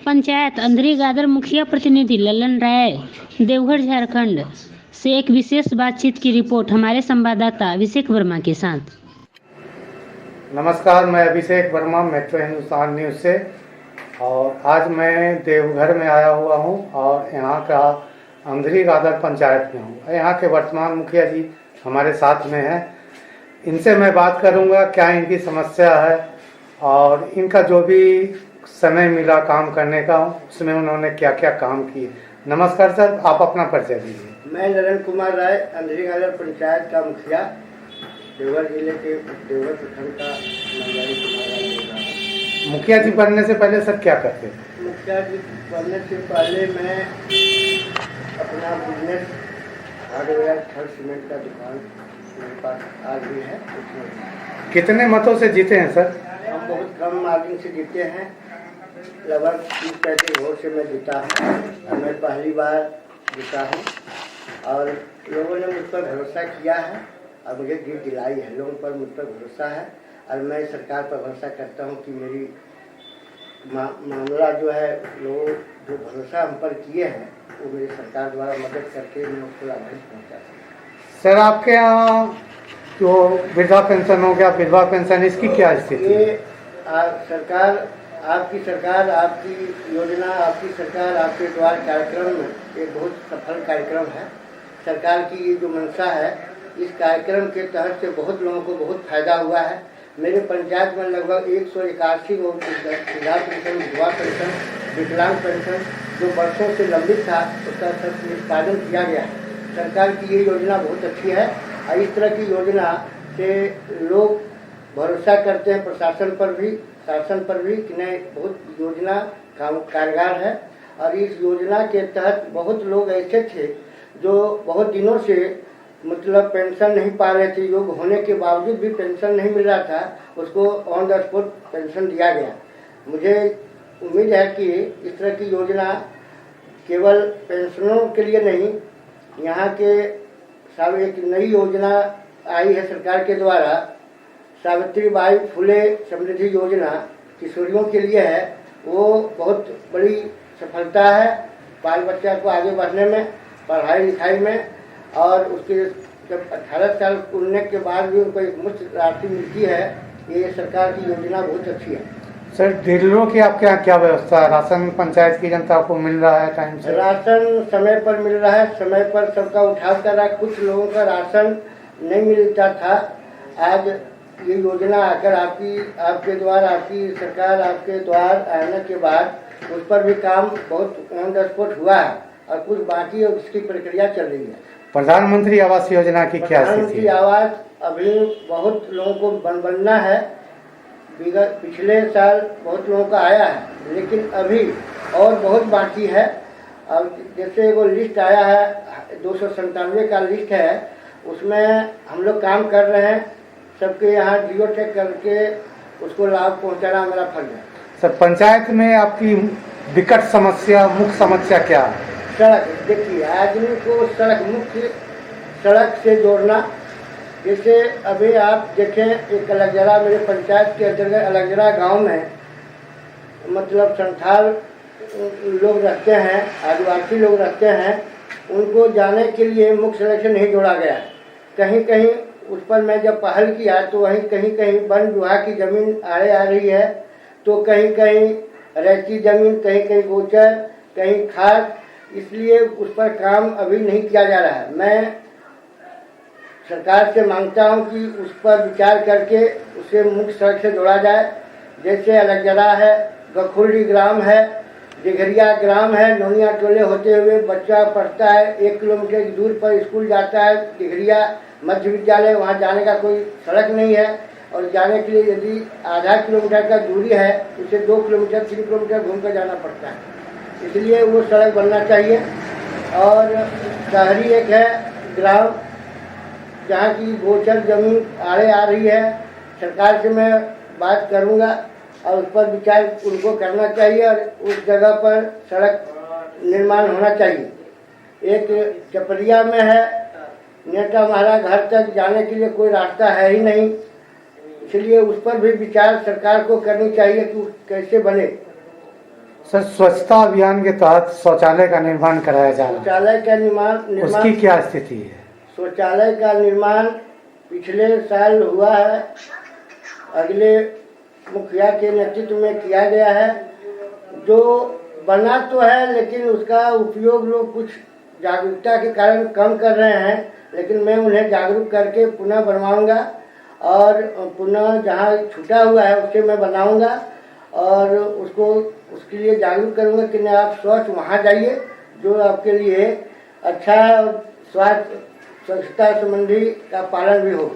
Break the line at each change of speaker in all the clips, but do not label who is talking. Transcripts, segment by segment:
पंचायत अंधरी गादर मुखिया प्रतिनिधि ललन राय, देवघर झारखंड से एक विशेष बातचीत की रिपोर्ट हमारे संवाददाता अभिषेक वर्मा के साथ।
नमस्कार, मैं अभिषेक वर्मा मेट्रो हिंदुस्तान न्यूज़ से। और आज मैं देवघर में आया हुआ हूं और यहां का अंधरी गादर पंचायत में हूं। यहां के वर्तमान मुखिया जी हमारे साथ में हैं। इनसे मैं बात करूंगा क्या इनकी समस्या है और इनका जो भी समय मिला काम करने का उसमें उन्होंने क्या क्या काम किए। नमस्कार सर, आप अपना परिचय दीजिए।
मैं नरेंद्र कुमार राय, अंधरी गादर पंचायत का मुखिया, देवघर जिले के देवघर प्रखंड का मंगलाई कुमार राय बोल रहा हूँ।
मुखिया जी बनने से पहले सर क्या करते थे?
मुखिया जी बनने से पहले मैं अपना बिजनेस हार्डवेयर छड़ सीमेंट का दुकान मेरे पास आज भी है।
कितने मतों से जीते हैं सर?
हम बहुत कम मार्जिन से जीते हैं, लगभग 30-35 वोट से मैं जीता हूँ और मैं पहली बार जीता हूँ और लोगों ने मुझ पर भरोसा किया है और मुझे जीत दिलाई है। लोगों पर मुझ पर भरोसा है और मैं सरकार पर भरोसा करता हूँ कि मेरी मामला जो है, लोग जो भरोसा हम पर किए हैं वो मेरी सरकार द्वारा मदद करके मैं उसको लाभांश पहुँचा सकूँ।
सर आपके यहाँ जो वृद्धा पेंशन हो गया, विधवा पेंशन, इसकी क्या स्थिति है?
सरकार, आपकी सरकार, आपकी योजना, आपकी सरकार, आपके द्वार कार्यक्रम एक बहुत सफल कार्यक्रम है। सरकार की ये जो मंशा है, इस कार्यक्रम के तहत से बहुत लोगों को बहुत फायदा हुआ है। मेरे पंचायत में लगभग 181 वृद्धा पेंशन, विधवा पेंशन, विकलांग पेंशन जो वर्षों से लंबित था उसका सब निष्पादन किया गया है। सरकार की ये योजना बहुत अच्छी है और इस तरह की योजना से लोग भरोसा करते हैं प्रशासन पर भी, शासन पर भी कि नहीं बहुत योजना कारगर है। और इस योजना के तहत बहुत लोग ऐसे थे जो बहुत दिनों से मतलब पेंशन नहीं पा रहे थे, योग होने के बावजूद भी पेंशन नहीं मिल रहा था, उसको ऑन द स्पॉट पेंशन दिया गया। मुझे उम्मीद है कि इस तरह की योजना केवल पेंशनों के लिए नहीं, यहाँ के सब एक नई योजना आई है सरकार के द्वारा, सावित्रीबाई फुले समृद्धि योजना किशोरियों के लिए है। वो बहुत बड़ी सफलता है बाल बच्चा को आगे बढ़ने में, पढ़ाई लिखाई में, और उसके जब 18 साल पूरने के बाद भी उनको एक मुफ्त राशि मिलती है। ये सरकार की योजना बहुत अच्छी है।
सर डीलरों की आपके यहाँ क्या व्यवस्था है? राशन पंचायत की जनता को मिल रहा है टाइम से?
राशन समय पर मिल रहा है, समय पर सबका उठाव कर रहा है। कुछ लोगों का राशन नहीं मिलता था, आज ये योजना आकर आपके द्वार, आपकी सरकार आपके द्वार आने के बाद उस पर भी काम बहुत ऑन द स्पॉट हुआ है और कुछ बाकी उसकी प्रक्रिया चल रही है।
प्रधानमंत्री आवास योजना की क्या स्थिति है?
प्रधानमंत्री आवास अभी बहुत लोगों को बनना है। पिछले साल बहुत लोगों का आया है, लेकिन अभी और बहुत बाकी है। अब जैसे वो लिस्ट आया है 297 का लिस्ट है, उसमें हम लोग काम कर रहे हैं। सबके यहाँ जियो चेक करके उसको लाभ पहुँचाना मेरा फर्ज है।
सर पंचायत में आपकी विकट समस्या, मुख्य समस्या क्या है?
सड़क, देखिए आदमी को सड़क, मुख्य सड़क से जोड़ना। जैसे अभी आप देखें, एक अलगजरा, मेरे पंचायत के अंतर्गत अलगजरा गांव में मतलब संथाल लोग रहते हैं, आदिवासी लोग रहते हैं, उनको जाने के लिए मुख्य सड़क से नहीं जोड़ा गया। कहीं कहीं उस पर मैं जब पहल किया तो वहीं कहीं कहीं वन विभाग की ज़मीन आड़े आ रही है, तो कहीं कहीं रेती ज़मीन, कहीं कहीं गोचर, कहीं खाद, इसलिए उस पर काम अभी नहीं किया जा रहा है। मैं सरकार से मांगता हूं कि उस पर विचार करके उसे मुख्य सड़क से जोड़ा जाए। जैसे अलगजरा है, गखुर्डी ग्राम है, दिघरिया ग्राम है, नोनिया टोले होते हुए बच्चा पढ़ता है, 1 किलोमीटर की दूर पर स्कूल जाता है, दिघरिया मध्य विद्यालय, वहाँ जाने का कोई सड़क नहीं है। और जाने के लिए यदि आधा किलोमीटर का दूरी है उसे 2 किलोमीटर 3 किलोमीटर घूम कर जाना पड़ता है, इसलिए वो सड़क बनना चाहिए। और शहरी एक है ग्राम जहाँ की गोचर जमीन आड़े आ रही है, सरकार से मैं बात करूँगा और उस पर विचार उनको करना चाहिए और उस जगह पर सड़क निर्माण होना चाहिए। एक चपरिया में है, नेता हमारा घर तक जाने के लिए कोई रास्ता है ही नहीं, इसलिए उस पर भी विचार सरकार को करनी चाहिए कि कैसे बने।
सर, स्वच्छता अभियान के तहत शौचालय का निर्माण कराया जा रहा
शौचालय का
है, उसकी क्या स्थिति है?
शौचालय का निर्माण पिछले साल हुआ है, अगले मुखिया के नेतृत्व में किया गया है। जो बना तो है लेकिन उसका उपयोग लोग कुछ जागरूकता के कारण कम कर रहे हैं, लेकिन मैं उन्हें जागरूक करके पुनः बनवाऊंगा और पुनः जहाँ छूटा हुआ है उससे मैं बनाऊंगा और उसको उसके लिए जागरूक करूंगा कि नहीं, आप स्वच्छ वहाँ जाइए जो आपके लिए अच्छा है और स्वास्थ्य स्वच्छता संबंधी का पालन भी हो।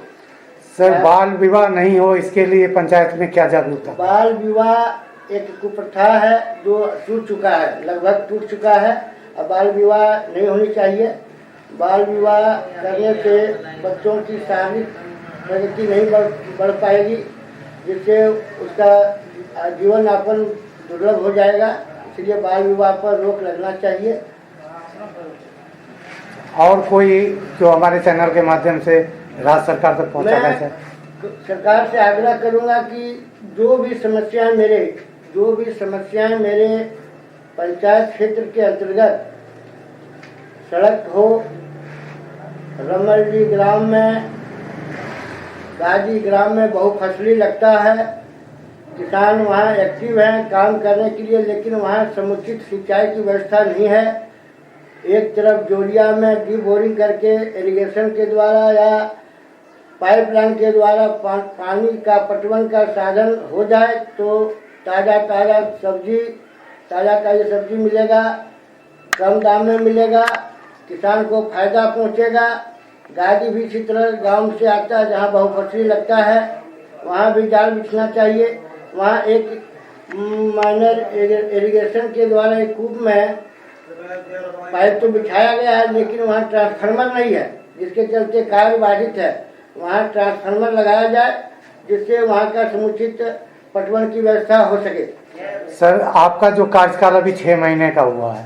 सर, बाल विवाह नहीं हो इसके लिए पंचायत में क्या जागरूकता?
बाल विवाह एक कुप्रथा है जो टूट चुका है, लगभग टूट चुका है। अब बाल विवाह नहीं होनी चाहिए। बाल विवाह करने से बच्चों की शारीरिक प्रगति नहीं बढ़ पाएगी, जिससे उसका जीवन यापन दुर्लभ हो जाएगा। इसलिए बाल विवाह पर रोक लगना चाहिए।
और कोई जो हमारे चैनल के माध्यम से राज्य सरकार तक पहुंचाना चाहे?
सरकार से आग्रह करूंगा कि जो भी समस्याएं मेरे पंचायत क्षेत्र के अंतर्गत सड़क हो, रमलडी ग्राम में, गाजी ग्राम में बहुफसली लगता है, किसान वहाँ एक्टिव हैं काम करने के लिए, लेकिन वहाँ समुचित सिंचाई की व्यवस्था नहीं है। एक तरफ जोड़िया में डी बोरिंग करके इरिगेशन के द्वारा या पाइपलाइन के द्वारा पानी का पटवन का साधन हो जाए तो ताज़ा सब्जी मिलेगा, कम दाम में मिलेगा, किसान को फायदा पहुंचेगा। गाजी भी इसी तरह गांव से आता है जहां बहुफसली लगता है, वहां भी जाल बिछना चाहिए। वहां एक माइनर इरिगेशन के द्वारा एक कूप में पाइप तो बिछाया गया है, लेकिन वहाँ ट्रांसफार्मर नहीं है, जिसके चलते कार्य बाधित है। वहाँ ट्रांसफार्मर लगाया जाए जिससे वहाँ का समुचित पटवन की व्यवस्था हो सके।
सर, आपका जो कार्यकाल अभी 6 महीने का हुआ है,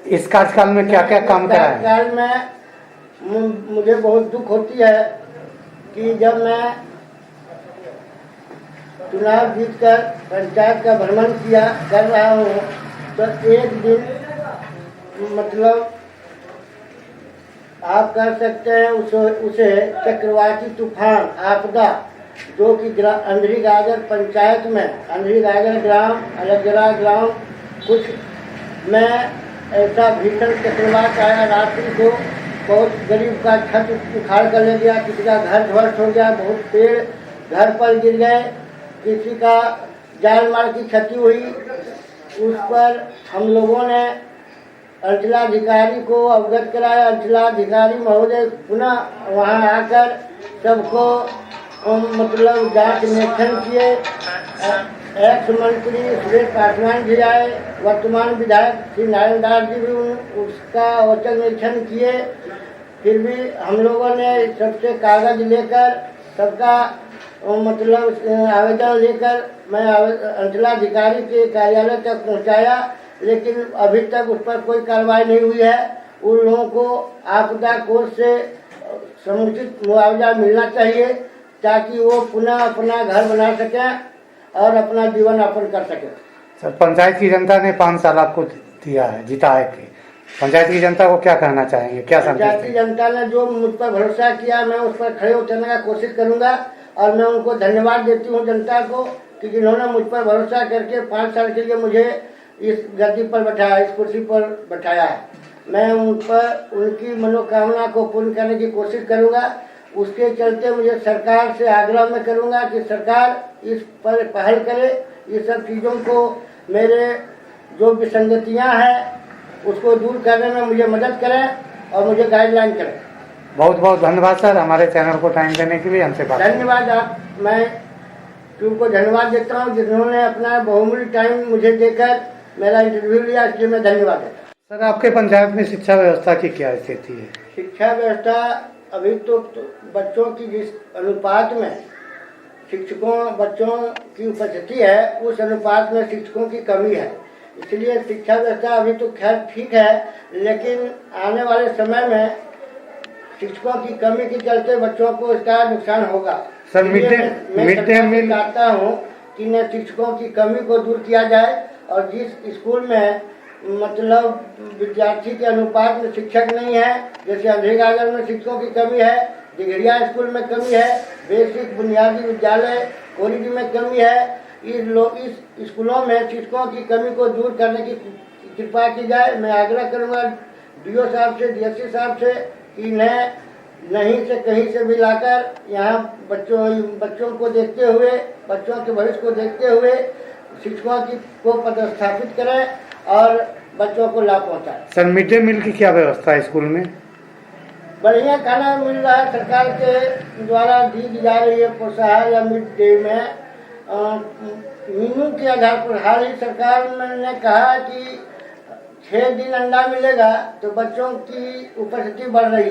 इस कार्यकाल में क्या क्या काम करा है?
कार्यकाल में मुझे बहुत दुख होती है कि जब मैं चुनाव जीतकर पंचायत का भ्रमण कर रहा हूँ तो एक दिन मतलब आप कह सकते हैं उसे चक्रवाती तूफान आपदा, जो कि अंधरी गागर पंचायत में, अंधरी गागर ग्राम, अलगजरा ग्राम कुछ में ऐसा भीषण चक्रवात आया। रात्रि को बहुत गरीब का छत उखाड़ कर ले गया, किसी का घर ध्वस्त हो गया, बहुत पेड़ घर पर गिर गए, किसी का जान माल की क्षति हुई। उस पर हम लोगों ने अंचलाधिकारी को अवगत कराया। अंचलाधिकारी महोदय पुनः वहां आकर सबको मतलब जांच निरीक्षण किए। एक्स मंत्री सुरेश पासवान जी आए, वर्तमान विधायक श्री नारायण दास जी भी उसका औचक निरीक्षण किए। फिर भी हम लोगों ने सबसे कागज लेकर, सबका मतलब आवेदन लेकर मैं अंचलाधिकारी के कार्यालय तक पहुंचाया, लेकिन अभी तक उस पर कोई कार्रवाई नहीं हुई है। उन लोगों को आपदा कोष से समुचित मुआवजा मिलना चाहिए ताकि वो पुनः अपना घर बना सकें और अपना जीवन यापन कर सकें।
सर, पंचायत की जनता ने 5 साल आपको दिया है, जिताया है। पंचायत की जनता को क्या कहना चाहेंगे, क्या संदेश?
पंचायत की जनता ने जो मुझ पर भरोसा किया, मैं उस पर खड़े उतरने का कोशिश करूंगा और मैं उनको धन्यवाद देती हूँ जनता को कि जिन्होंने मुझ पर भरोसा करके 5 साल के लिए मुझे इस गद्दी पर बैठाया, इस कुर्सी पर बैठाया है। मैं उन पर उनकी मनोकामना को पूर्ण करने की कोशिश करूंगा। उसके चलते मुझे सरकार से आग्रह में करूंगा कि सरकार इस पर पहल करे, ये सब चीज़ों को, मेरे जो विसंगतियां हैं उसको दूर करने में मुझे मदद करें और मुझे गाइडलाइन करें।
बहुत बहुत धन्यवाद सर, हमारे चैनल को टाइम देने के लिए हमसे बात।
धन्यवाद। मैं तुमको धन्यवाद देता हूँ जिन्होंने अपना बहुमूल्य टाइम मुझे देकर मेरा इंटरव्यू लिया, इसलिए मैं धन्यवाद देता हूँ।
सर, आपके पंचायत में शिक्षा व्यवस्था की क्या स्थिति है?
शिक्षा व्यवस्था अभी तो बच्चों की जिस अनुपात में बच्चों की उपस्थिति है, उस अनुपात में शिक्षकों की कमी है। इसलिए शिक्षा व्यवस्था अभी तो खैर ठीक है, लेकिन आने वाले समय में शिक्षकों की कमी के चलते बच्चों को इसका नुकसान होगा।
सर, मिड डे मील
चाहता हूँ कि न शिक्षकों की कमी को दूर किया जाए और जिस स्कूल में मतलब विद्यार्थी के अनुपात में शिक्षक नहीं है, जैसे अंधेरीगागर में शिक्षकों की कमी है, दिघरिया स्कूल में कमी है, बेसिक बुनियादी विद्यालय कोरिडी में कमी है, इस स्कूलों में शिक्षकों की कमी को दूर करने की कृपा की जाए। मैं आग्रह करूंगा डीओ साहब से, डीएससी साहब से कि इन्हें नहीं से कहीं से भी लाकर यहाँ बच्चों को देखते हुए, बच्चों के भविष्य को देखते हुए शिक्षकों को पदस्थापित करें और बच्चों को लाभ पहुँचाएं।
सर, मिड डे मील की क्या व्यवस्था है स्कूल में?
बढ़िया खाना मिल रहा है, सरकार के द्वारा दी जा रही है पोषाहार या मिड डे में मेनू के आधार पर। हाल ही सरकार ने कहा कि 6 दिन अंडा मिलेगा, तो बच्चों की उपस्थिति बढ़ रही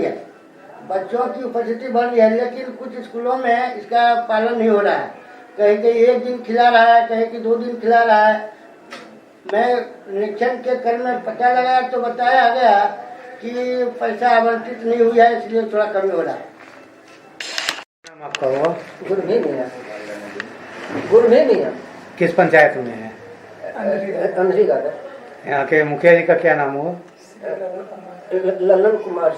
है, लेकिन कुछ स्कूलों में इसका पालन नहीं हो रहा है। कहीं कहीं 1 दिन खिला रहा है, कहीं कि 2 दिन खिला रहा है। मैं निरीक्षण के क्रम में पता लगा तो बताया गया कि पैसा आवंटित नहीं हुआ है, इसलिए थोड़ा कमी हो रहा है।
नाम आपका हुआ?
गुरभे
किस पंचायत में है?
अंधेरीगागर।
यहाँ के मुखिया जी का क्या नाम हुआ?
ललन कुमार।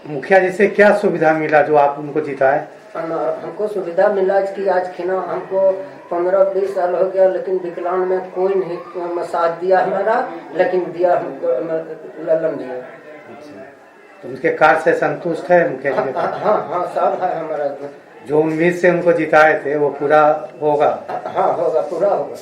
मुखिया जी से क्या सुविधा मिला जो आप उनको जिताए?
हमको सुविधा मिला कि आज खिना हमको 15-20 साल हो गया, लेकिन विकलांग में कोई नहीं साथ दिया हमारा, लेकिन दिया हमको ललन दिया।
तो उनके कार्य से संतुष्ट है मुखिया जी?
हाँ सब है हमारा।
जो उम्मीद से उनको जिताए थे वो पूरा होगा?
हाँ होगा, पूरा होगा।